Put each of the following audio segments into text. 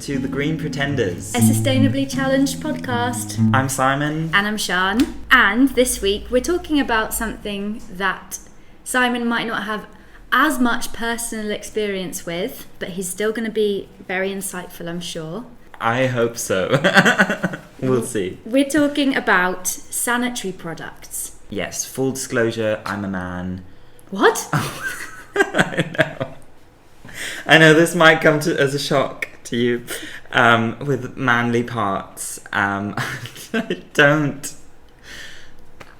to The Green Pretenders, a sustainably challenged podcast. I'm Simon. And I'm Sian. And this week we're talking about something that Simon might not have as much personal experience with, but he's still going to be very insightful, I'm sure. I hope so. We'll see. We're talking about sanitary products. Yes, full disclosure, I'm a man. What? I know this might come as a shock to you with manly parts. I don't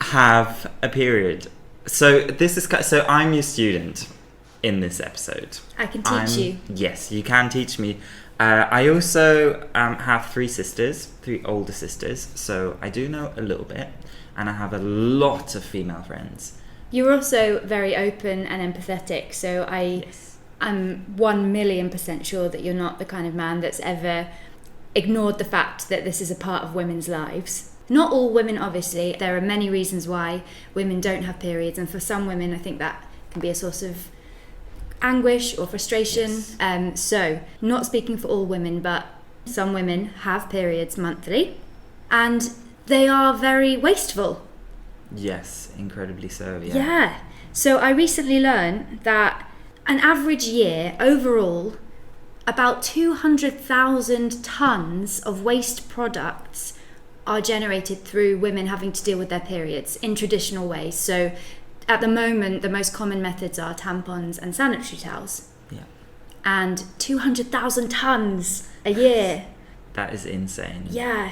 have a period. So I'm your student in this episode. I can teach you. Yes, you can teach me. I also have three older sisters, so I do know a little bit, and I have a lot of female friends. You're also very open and empathetic, so I'm 1,000,000% sure that you're not the kind of man that's ever ignored the fact that this is a part of women's lives. Not all women, obviously. There are many reasons why women don't have periods, and for some women I think that can be a source of anguish or frustration. Yes. So, not speaking for all women, but some women have periods monthly, and they are very wasteful. Yes, incredibly so, yeah. Yeah. So I recently learned that an average year, overall, about 200,000 tonnes of waste products are generated through women having to deal with their periods in traditional ways. So at the moment, the most common methods are tampons and sanitary towels. Yeah. And 200,000 tonnes a year. That is insane. Yeah.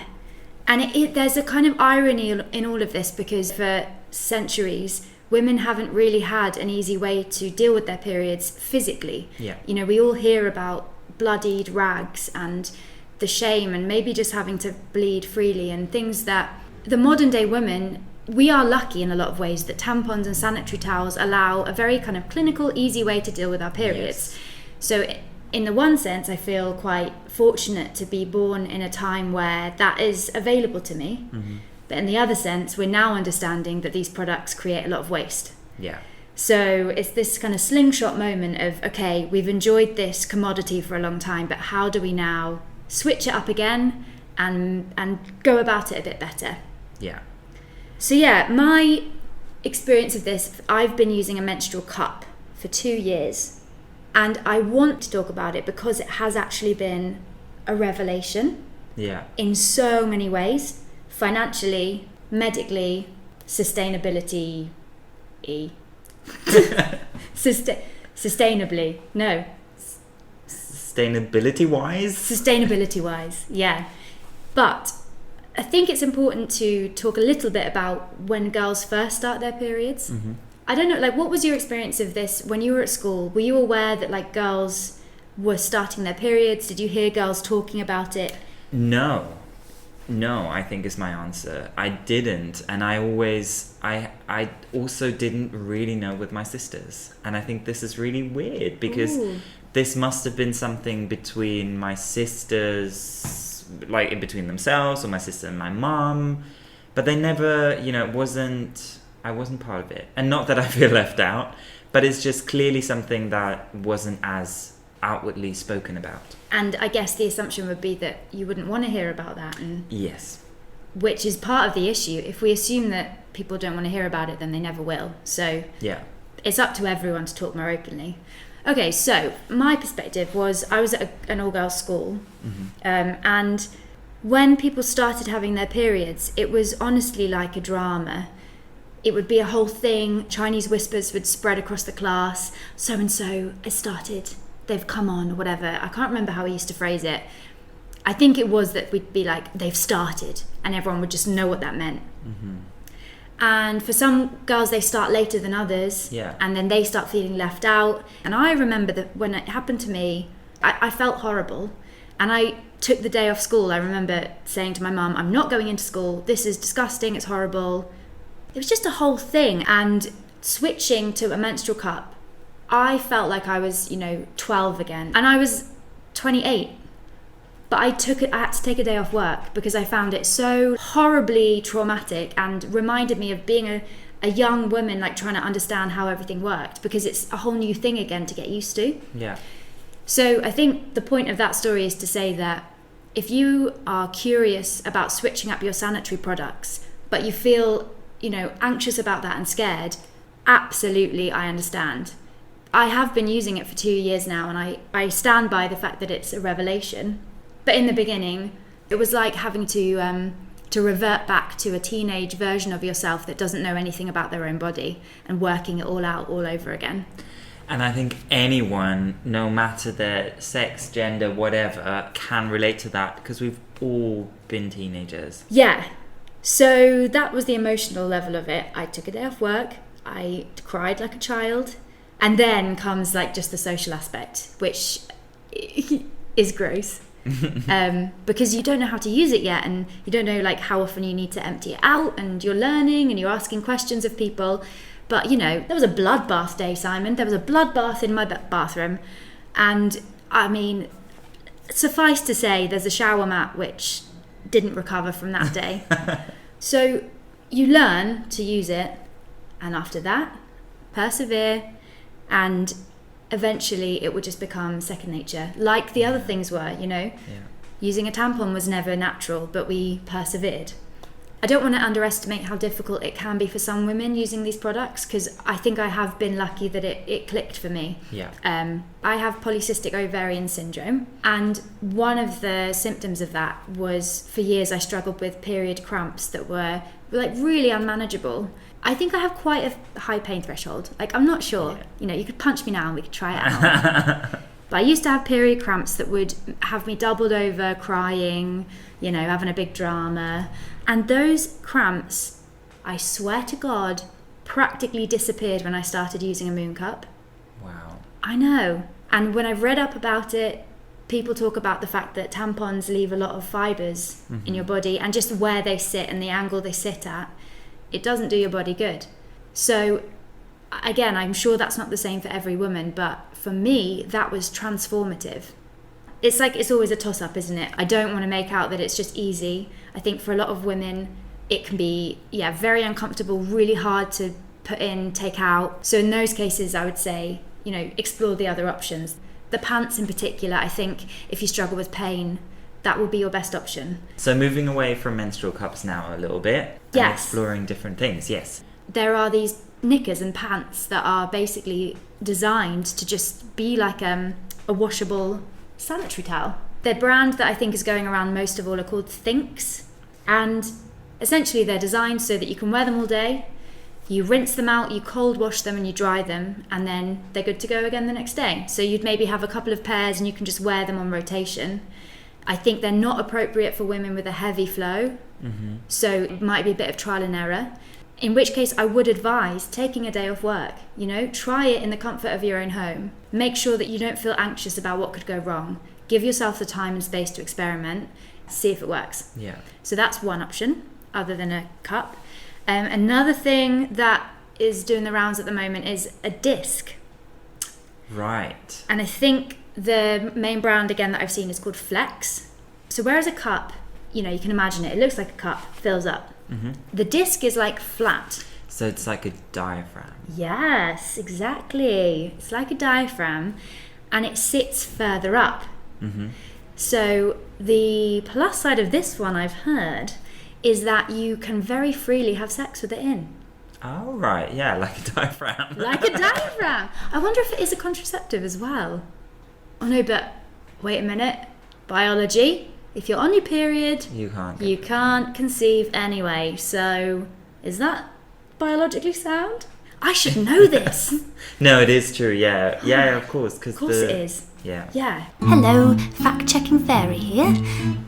And there's a kind of irony in all of this, because for centuries, women haven't really had an easy way to deal with their periods physically. Yeah. You know, we all hear about bloodied rags and the shame and maybe just having to bleed freely and things that the modern day women, we are lucky in a lot of ways that tampons and sanitary towels allow a very kind of clinical, easy way to deal with our periods. Yes. So in the one sense, I feel quite fortunate to be born in a time where that is available to me. Mm-hmm. But in the other sense, we're now understanding that these products create a lot of waste. Yeah. So it's this kind of slingshot moment of, okay, we've enjoyed this commodity for a long time, but how do we now switch it up again and go about it a bit better? Yeah. So yeah, my experience of this, I've been using a menstrual cup for 2 years. And I want to talk about it because it has actually been a revelation. Yeah. In so many ways. Financially, medically, sustainability sustainably, no. Sustainability-wise, yeah. But I think it's important to talk a little bit about when girls first start their periods. Mm-hmm. I don't know, what was your experience of this when you were at school? Were you aware that, girls were starting their periods? Did you hear girls talking about it? No, I think is my answer. I didn't, and I also didn't really know with my sisters. And I think this is really weird because this must have been something between my sisters, in between themselves, or my sister and my mum. But they never, I wasn't part of it. And not that I feel left out, but it's just clearly something that wasn't as outwardly spoken about. And I guess the assumption would be that you wouldn't want to hear about that. And yes. Which is part of the issue. If we assume that people don't want to hear about it, then they never will. So yeah, it's up to everyone to talk more openly. Okay, so my perspective was I was at an all-girls school. Mm-hmm. And when people started having their periods, it was honestly like a drama. It would be a whole thing. Chinese whispers would spread across the class. So-and-so has started. They've come on, or whatever. I can't remember how we used to phrase it. I think it was that we'd be like, they've started, and everyone would just know what that meant. Mm-hmm. And for some girls, they start later than others, and then they start feeling left out. And I remember that when it happened to me, I felt horrible, and I took the day off school. I remember saying to my mum, I'm not going into school. This is disgusting. It's horrible. It was just a whole thing. And switching to a menstrual cup, I felt like I was, 12 again. And I was 28. But I had to take a day off work because I found it so horribly traumatic and reminded me of being a young woman, trying to understand how everything worked, because it's a whole new thing again to get used to. Yeah. So I think the point of that story is to say that if you are curious about switching up your sanitary products, but you feel, anxious about that and scared, absolutely, I understand. I have been using it for 2 years now, and I stand by the fact that it's a revelation. But in the beginning, it was like having to revert back to a teenage version of yourself that doesn't know anything about their own body and working it all out all over again. And I think anyone, no matter their sex, gender, whatever, can relate to that because we've all been teenagers. Yeah. So that was the emotional level of it. I took a day off work. I cried like a child. And then comes like just the social aspect, which is gross. Because you don't know how to use it yet, and you don't know like how often you need to empty it out, and you're learning and you're asking questions of people. But there was a bloodbath day, Simon. There was a bloodbath in my bathroom, and I mean, suffice to say, there's a shower mat which didn't recover from that day. So you learn to use it, and after that, persevere, and eventually it would just become second nature, like the other things were, Yeah. Using a tampon was never natural, but we persevered. I don't want to underestimate how difficult it can be for some women using these products, because I think I have been lucky that it clicked for me. Yeah. I have polycystic ovarian syndrome, and one of the symptoms of that was, for years I struggled with period cramps that were like really unmanageable. I think I have quite a high pain threshold. Like, I'm not sure. Yeah. You could punch me now and we could try it out. But I used to have period cramps that would have me doubled over, crying, having a big drama. And those cramps, I swear to God, practically disappeared when I started using a moon cup. Wow. I know. And when I've read up about it, people talk about the fact that tampons leave a lot of fibres in your body, and just where they sit and the angle they sit at, it doesn't do your body good. So again, I'm sure that's not the same for every woman, but for me, that was transformative. It's like, it's always a toss-up, isn't it? I don't want to make out that it's just easy. I think for a lot of women, it can be, very uncomfortable, really hard to put in, take out. So in those cases, I would say, explore the other options. The pants in particular, I think if you struggle with pain, that will be your best option. So moving away from menstrual cups now a little bit. Yes. And exploring different things, yes. There are these knickers and pants that are basically designed to just be like a washable sanitary towel. The brand that I think is going around most of all are called Thinks, and essentially they're designed so that you can wear them all day. You rinse them out, you cold wash them, and you dry them, and then they're good to go again the next day. So you'd maybe have a couple of pairs and you can just wear them on rotation. I think they're not appropriate for women with a heavy flow, so it might be a bit of trial and error. In which case, I would advise taking a day off work. Try it in the comfort of your own home. Make sure that you don't feel anxious about what could go wrong. Give yourself the time and space to experiment, see if it works. Yeah. So that's one option, other than a cup. Another thing that is doing the rounds at the moment is a disc. Right. And I think the main brand, again, that I've seen is called Flex. So whereas a cup, you can imagine it looks like a cup, fills up. The disc is like flat. So it's like a diaphragm. Yes, exactly. It's like a diaphragm, and it sits further up. So the plus side of this one, I've heard, is that you can very freely have sex with it in. Oh, right. Yeah, like a diaphragm. Like a diaphragm. I wonder if it is a contraceptive as well. Oh no, but wait a minute. Biology. If you're on your period, you can't conceive anyway. So is that biologically sound? I should know this. No, it is true. Yeah, of course. Of course it is. Yeah. Hello, fact-checking fairy here.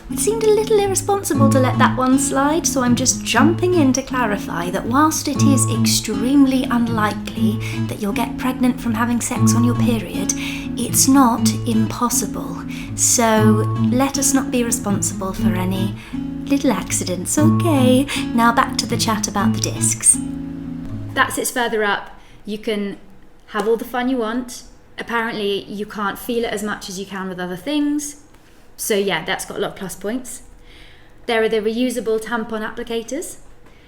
It seemed a little irresponsible to let that one slide, so I'm just jumping in to clarify that whilst it is extremely unlikely that you'll get pregnant from having sex on your period, it's not impossible. So let us not be responsible for any little accidents, okay? Now back to the chat about the discs. That sits further up. You can have all the fun you want. Apparently you can't feel it as much as you can with other things. So yeah, that's got a lot of plus points. There are the reusable tampon applicators,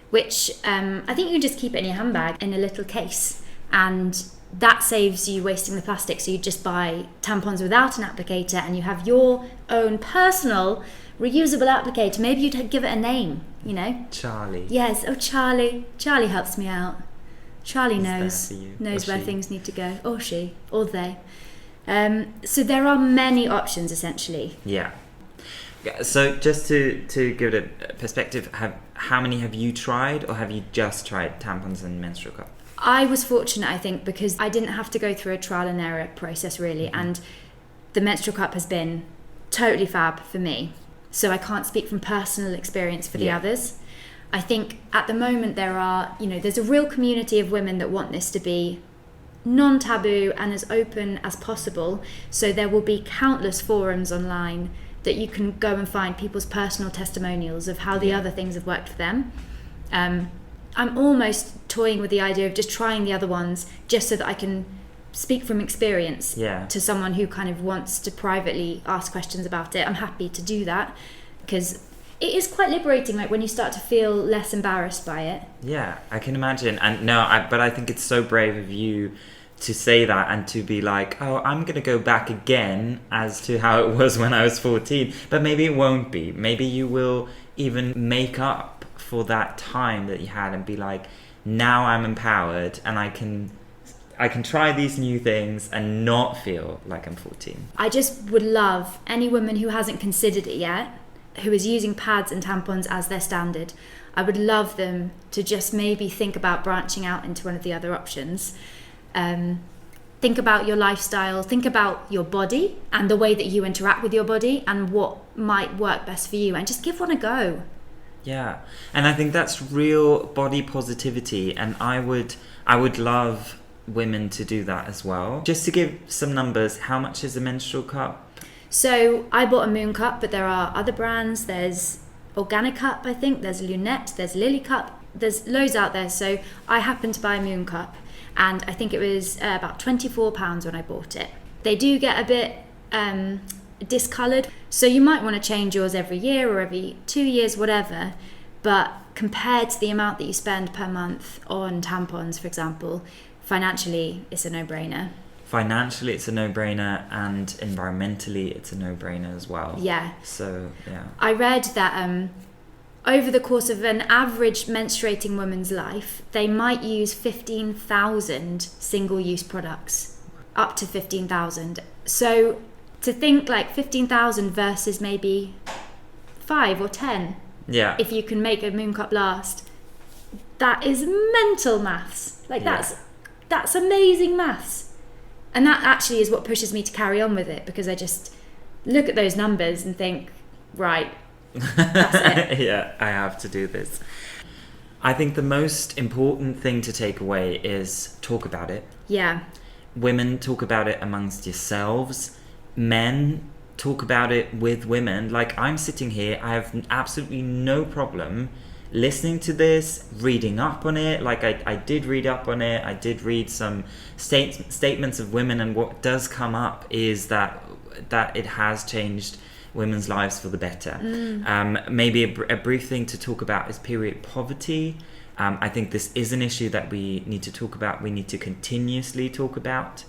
which I think you can just keep it in your handbag in a little case. And that saves you wasting the plastic. So you just buy tampons without an applicator, and you have your own personal reusable applicator. Maybe you'd give it a name, you know? Charlie. Yes. Oh, Charlie. Charlie helps me out. Charlie He's knows where things need to go, or she, or they. So there are many options, essentially. Yeah. So just to give it a perspective, how many have you tried, or have you just tried tampons and menstrual cup? I was fortunate, I think, because I didn't have to go through a trial and error process, really, and the menstrual cup has been totally fab for me. So I can't speak from personal experience for the others. I think at the moment there's a real community of women that want this to be non-taboo and as open as possible. So there will be countless forums online that you can go and find people's personal testimonials of how the other things have worked for them. I'm almost toying with the idea of just trying the other ones just so that I can speak from experience to someone who kind of wants to privately ask questions about it. I'm happy to do that because it is quite liberating, like when you start to feel less embarrassed by it. Yeah, I can imagine. And but I think it's so brave of you to say that and to be like, oh, I'm going to go back again as to how it was when I was 14. But maybe it won't be. Maybe you will even make up for that time that you had and be like, now I'm empowered and I can try these new things and not feel like I'm 14. I just would love any woman who hasn't considered it yet, who is using pads and tampons as their standard, I would love them to just maybe think about branching out into one of the other options. Think about your lifestyle, think about your body and the way that you interact with your body and what might work best for you, and just give one a go. Yeah, and I think that's real body positivity, and I would love women to do that as well. Just to give some numbers, how much is a menstrual cup? So I bought a Moon Cup, but there are other brands. There's Organic Cup, I think. There's Lunette. There's Lily Cup. There's loads out there. So I happened to buy a Moon Cup, and I think it was about £24 when I bought it. They do get a bit discoloured, so you might want to change yours every year or every 2 years, whatever. But compared to the amount that you spend per month on tampons, for example, financially, it's a no-brainer. Financially, it's a no-brainer, and environmentally, it's a no-brainer as well. Yeah. So, yeah. I read that over the course of an average menstruating woman's life, they might use 15,000 single-use products, up to 15,000. So to think like 15,000 versus maybe 5 or 10, if you can make a Moon Cup last, that is mental maths. Like that's amazing maths. And that actually is what pushes me to carry on with it, because I just look at those numbers and think, right, that's it. Yeah, I have to do this. I think the most important thing to take away is talk about it. Yeah. Women, talk about it amongst yourselves. Men, talk about it with women. Like, I'm sitting here, I have absolutely no problem listening to this, reading up on it. Like I did read up on it. I did read some statements of women, and what does come up is that it has changed women's lives for the better. Maybe a brief thing to talk about is period poverty. I think this is an issue that we need to talk about. We need to continuously talk about,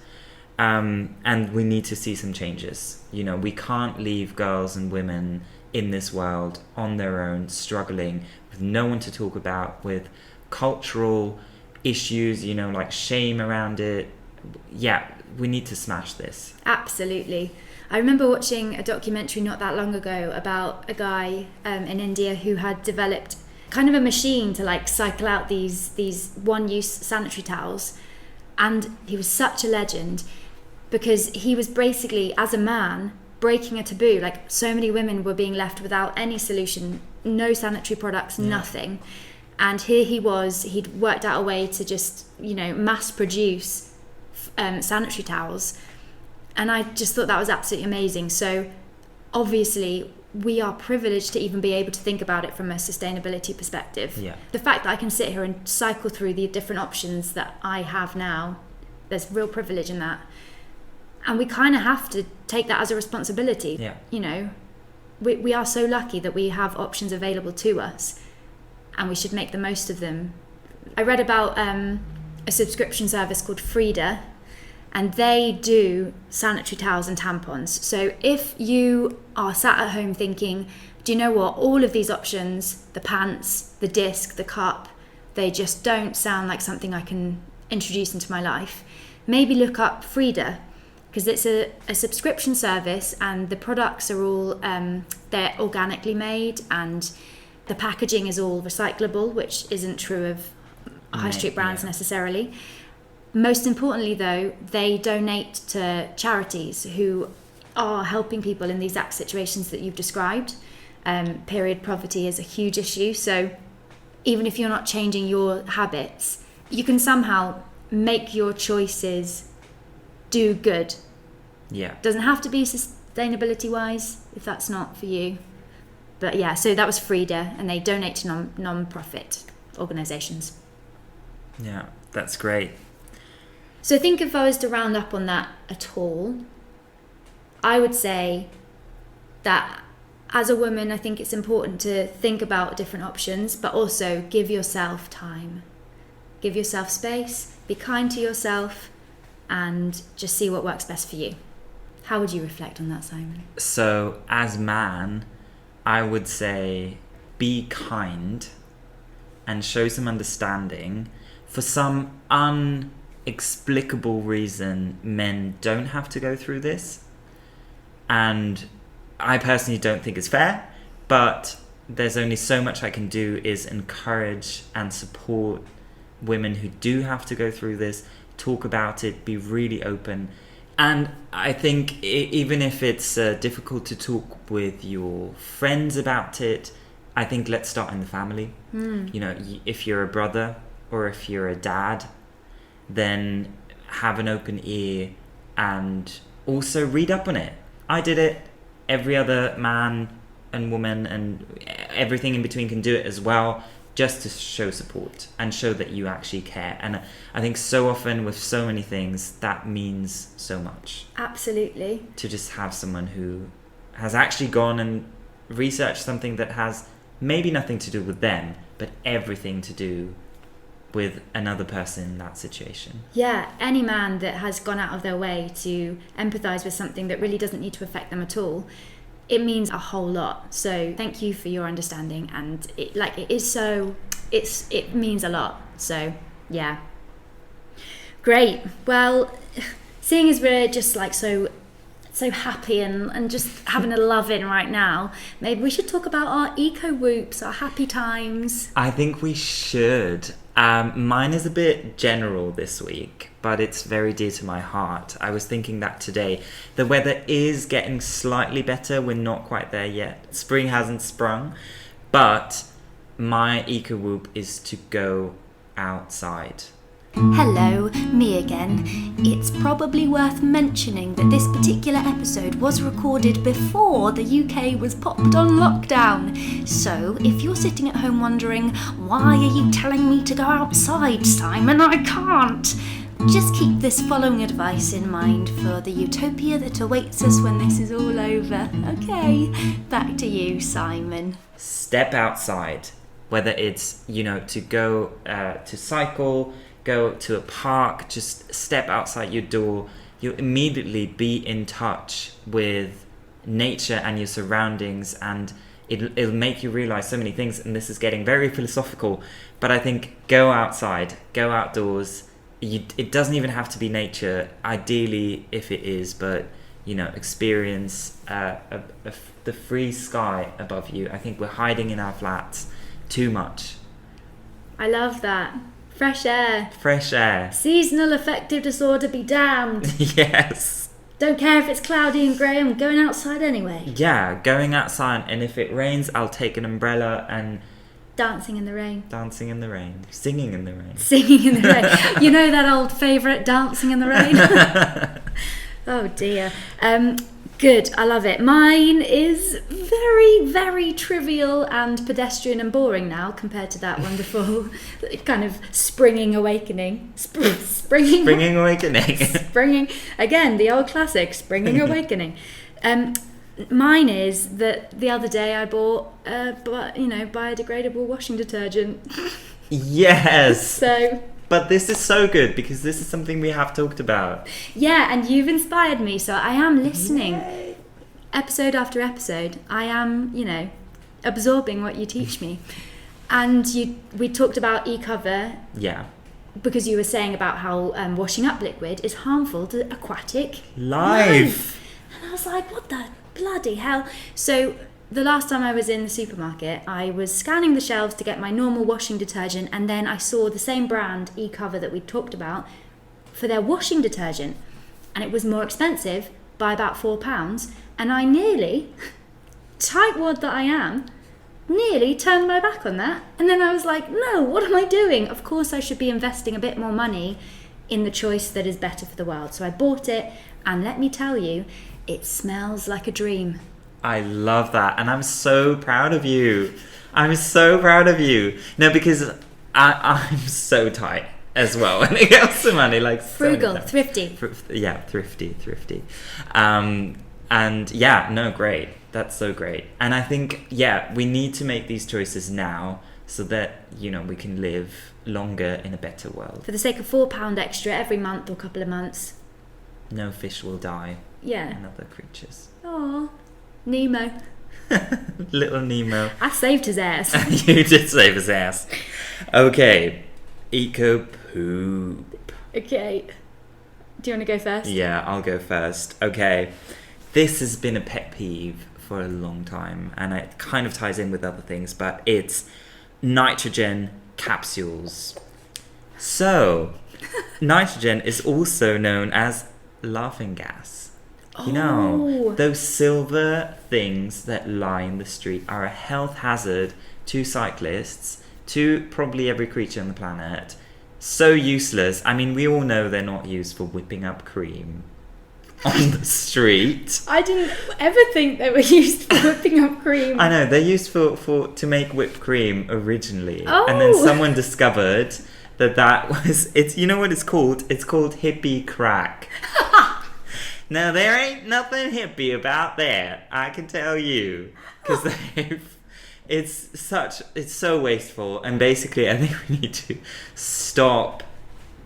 and we need to see some changes. You know, we can't leave girls and women in this world on their own, struggling with no one to talk about, with cultural issues, you know, like shame around it. Yeah, we need to smash this. Absolutely. I remember watching a documentary not that long ago about a guy in India who had developed kind of a machine to like cycle out these one-use sanitary towels, and he was such a legend because he was basically, as a man, breaking a taboo. Like, so many women were being left without any solution, no sanitary products, nothing. And here he was, he'd worked out a way to just, you know, mass produce sanitary towels. And I just thought that was absolutely amazing. So obviously we are privileged to even be able to think about it from a sustainability perspective. Yeah. The fact that I can sit here and cycle through the different options that I have now, there's real privilege in that. And we kind of have to take that as a responsibility. Yeah. You know, we are so lucky that we have options available to us, and we should make the most of them. I read about a subscription service called Frida, and they do sanitary towels and tampons. So if you are sat at home thinking, do you know what, all of these options, the pants, the disc, the cup, they just don't sound like something I can introduce into my life, maybe look up Frida, because it's a subscription service, and the products are all, they're organically made, and the packaging is all recyclable, which isn't true of high street brands necessarily. Most importantly, though, they donate to charities who are helping people in the exact situations that you've described. Period poverty is a huge issue. So even if you're not changing your habits, you can somehow make your choices do good. Yeah. Doesn't have to be sustainability wise if that's not for you. But yeah, so that was Frida, and they donate to non-profit organisations. Yeah, that's great. So I think if I was to round up on that at all, I would say that as a woman, I think it's important to think about different options, but also give yourself time. Give yourself space, be kind to yourself, and just see what works best for you. How would you reflect on that, Simon? So as man, I would say be kind and show some understanding. For some inexplicable reason, men don't have to go through this. And I personally don't think it's fair, but there's only so much I can do is encourage and support women who do have to go through this, talk about it, be really open. And I think even if it's difficult to talk with your friends about it, I think let's start in the family. You know, if you're a brother or if you're a dad, then have an open ear and also read up on it. I did it. Every other man and woman and everything in between can do it as well, just to show support and show that you actually care. And I think so often with so many things, that means so much. Absolutely. To just have someone who has actually gone and researched something that has maybe nothing to do with them, but everything to do with another person in that situation. Yeah, any man that has gone out of their way to empathise with something that really doesn't need to affect them at all, it means a whole lot. So thank you for your understanding, and it means a lot. So yeah, great. Well, seeing as we're just like so happy and just having a love-in right now, maybe we should talk about our eco-whoops, our happy times. I think we should. Mine is a bit general this week, but it's very dear to my heart. I was thinking that today. The weather is getting slightly better. We're not quite there yet. Spring hasn't sprung. But my eco-whoop is to go outside. Hello, me again. It's probably worth mentioning that this particular episode was recorded before the UK was popped on lockdown. So, if you're sitting at home wondering, why are you telling me to go outside, Simon? I can't! Just keep this following advice in mind for the utopia that awaits us when this is all over. Okay, back to you, Simon. Step outside. Whether it's, to go to cycle, go to a park, just step outside your door. You'll immediately be in touch with nature and your surroundings, and it'll make you realize so many things. And this is getting very philosophical, but I think go outside, go outdoors. It doesn't even have to be nature, ideally if it is, but experience the free sky above you. I think we're hiding in our flats too much. I love that. Fresh air. Fresh air. Seasonal affective disorder be damned. Yes. Don't care if it's cloudy and grey, I'm going outside anyway. Yeah, going outside, and if it rains, I'll take an umbrella and... Dancing in the rain. Dancing in the rain. Singing in the rain. Singing in the rain. You know that old favourite, Dancing in the Rain? Oh dear. Good, I love it. Mine is very, very trivial and pedestrian and boring now compared to that wonderful kind of springing awakening. Springing awakening. Springing, again, the old classic, springing awakening. Mine is that the other day I bought biodegradable washing detergent. Yes. So But this is so good because this is something we have talked about. Yeah, and you've inspired me, so I am listening. Yay. Episode after episode. I am, absorbing what you teach me. And we talked about e-cover. Yeah. Because you were saying about how washing up liquid is harmful to aquatic life. And I was like, what the bloody hell? So the last time I was in the supermarket, I was scanning the shelves to get my normal washing detergent, and then I saw the same brand, e-cover, that we talked about, for their washing detergent. And it was more expensive by about £4. And I nearly, tightwad that I am, nearly turned my back on that. And then I was like, no, what am I doing? Of course I should be investing a bit more money in the choice that is better for the world. So I bought it, and let me tell you, it smells like a dream. I love that, and I'm so proud of you. I'm so proud of you. No, because I'm so tight as well when it comes to money. Like frugal, so thrifty. Thrifty. And yeah, no, great. That's so great. And I think, we need to make these choices now so that, we can live longer in a better world. For the sake of £4 extra every month or couple of months. No fish will die. Yeah. And other creatures. Oh, Nemo. Little Nemo. I saved his ass. You did save his ass. Okay. Eco poop. Okay. Do you want to go first? Yeah, I'll go first. Okay. This has been a pet peeve for a long time, and it kind of ties in with other things, but it's nitrogen capsules. So, nitrogen is also known as laughing gas. You know, those silver things that lie in the street are a health hazard to cyclists, to probably every creature on the planet. So useless. I mean, we all know they're not used for whipping up cream on the street. I didn't ever think they were used for whipping up cream. I know, they're used for to make whipped cream originally. And then someone discovered that was, it's, you know what it's called? It's called hippie crack. Now, there ain't nothing hippie about that, I can tell you. Because it's so wasteful. And basically, I think we need to stop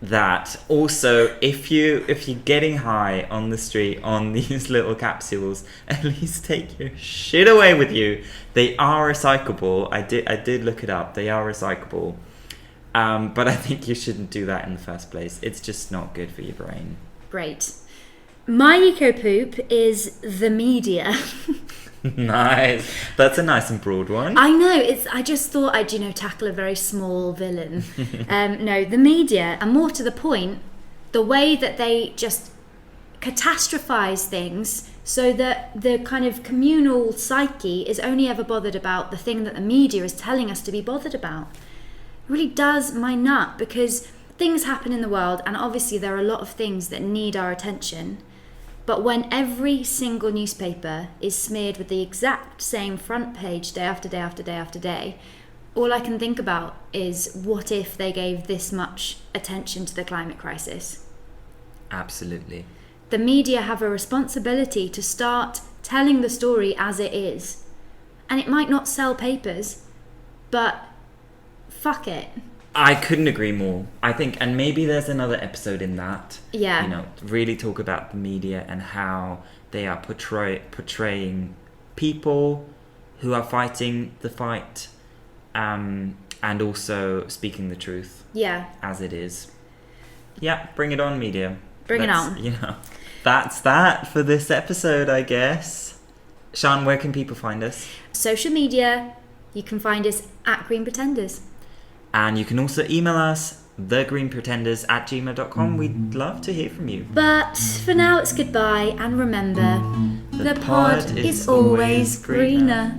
that. Also, if you're getting high on the street on these little capsules, at least take your shit away with you. They are recyclable. I did look it up. They are recyclable. But I think you shouldn't do that in the first place. It's just not good for your brain. Great. My eco poop is the media. Nice. That's a nice and broad one. I know. I just thought I'd, tackle a very small villain. No, the media, and more to the point, the way that they just catastrophize things so that the kind of communal psyche is only ever bothered about the thing that the media is telling us to be bothered about. It really does my nut, because things happen in the world, and obviously there are a lot of things that need our attention. But when every single newspaper is smeared with the exact same front page day after day after day after day, all I can think about is, what if they gave this much attention to the climate crisis? Absolutely. The media have a responsibility to start telling the story as it is. And it might not sell papers, but fuck it. I couldn't agree more. I think, and maybe there's another episode in that. Yeah. Really talk about the media and how they are portraying people who are fighting the fight, and also speaking the truth. Yeah. As it is. Yeah, bring it on, media. Bring it on. That's that for this episode, I guess. Sian, where can people find us? Social media, you can find us at Green Pretenders. And you can also email us, thegreenpretenders@gmail.com. We'd love to hear from you. But for now, it's goodbye. And remember, the pod is always greener.